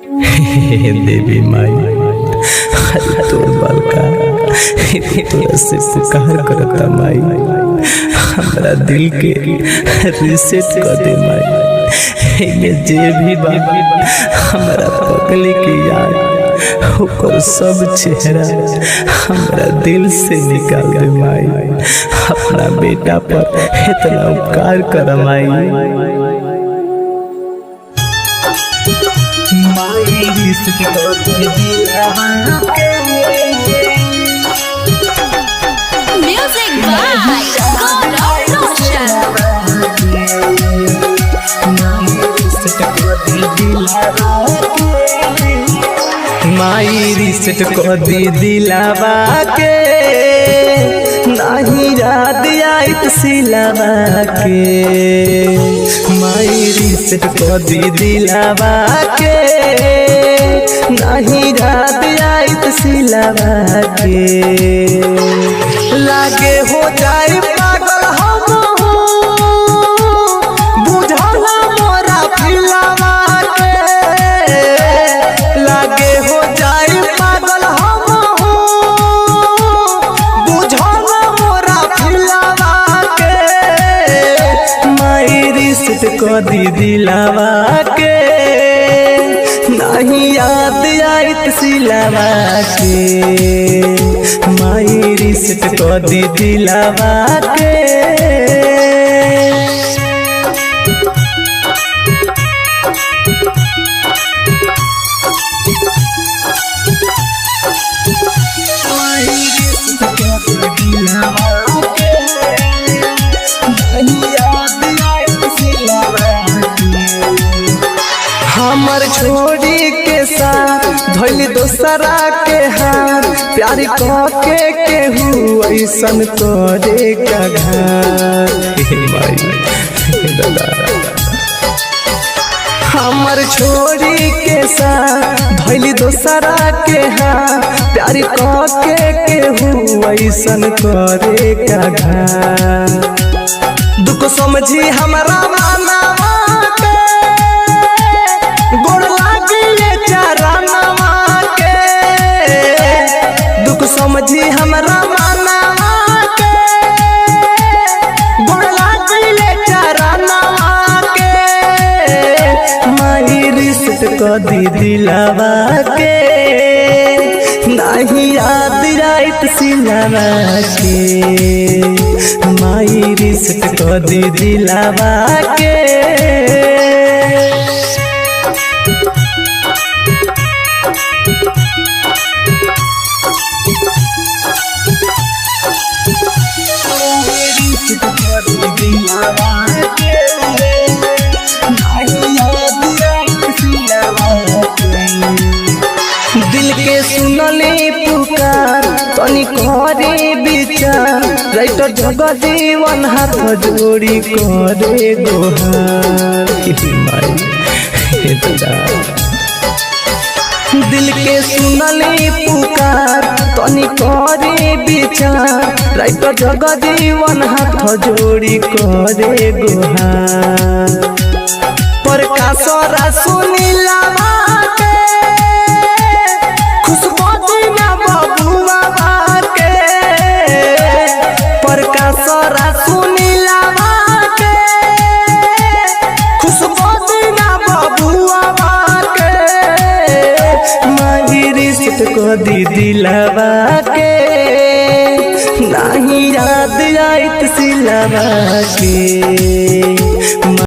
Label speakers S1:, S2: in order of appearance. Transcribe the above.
S1: देवी माई तोर बालका तोरा से पुकार करता माई, हमरा दिल के रिसेट कर दे माई। में जे भी बा हमरा पगली के याद ओकर सब चेहरा हमरा दिल से निकाल दे माई। अपना बेटा पर इतना उपकार कर माई।
S2: Music by God of
S1: Mai reset कर दी दिलावा के, नहीं याद आइत सिलावा के। माई रिसेट कर दी दिलावा के, नहीं याद आइत सिलावा के। लागे हो जाए पागल हम बुझला मोरा फिलावा के। लागे हो जाए पागल हम बुझला मोरा फिलावा के। माई रिसेट कर दी दिलावा के, नहीं याद आइत सिलावा के। माई रिसेट कर दी दिलावा के। हमर छोड़ी के साथ धोली दोसरा के हाथ, प्यार के केहू ऐसन करे का घात। हमर छोड़ी के साथ धोली दोसरा के हाथ, प्यार के केहू ऐसन करे का घात। दुख समझी हमारा माना समझी हमरा माना के, गोड़ला दिले चराना के। माई रिसेट कर दी दिलावा के, नहीं याद आइत सिलावा के। माई रिसेट कर दी दिलावा के। दिल के सुनले पुकार तनी करे विचार, राइटर जगजीवन हाथ जोड़ी करे गोहार। दिल के सुनले पुकार तनी करे विचार, राइटर जगजीवन हाथ जोड़ी करे गोहार। प्रकाश सुनीला दी दिलावा के, नहीं याद आइत सिलावा के।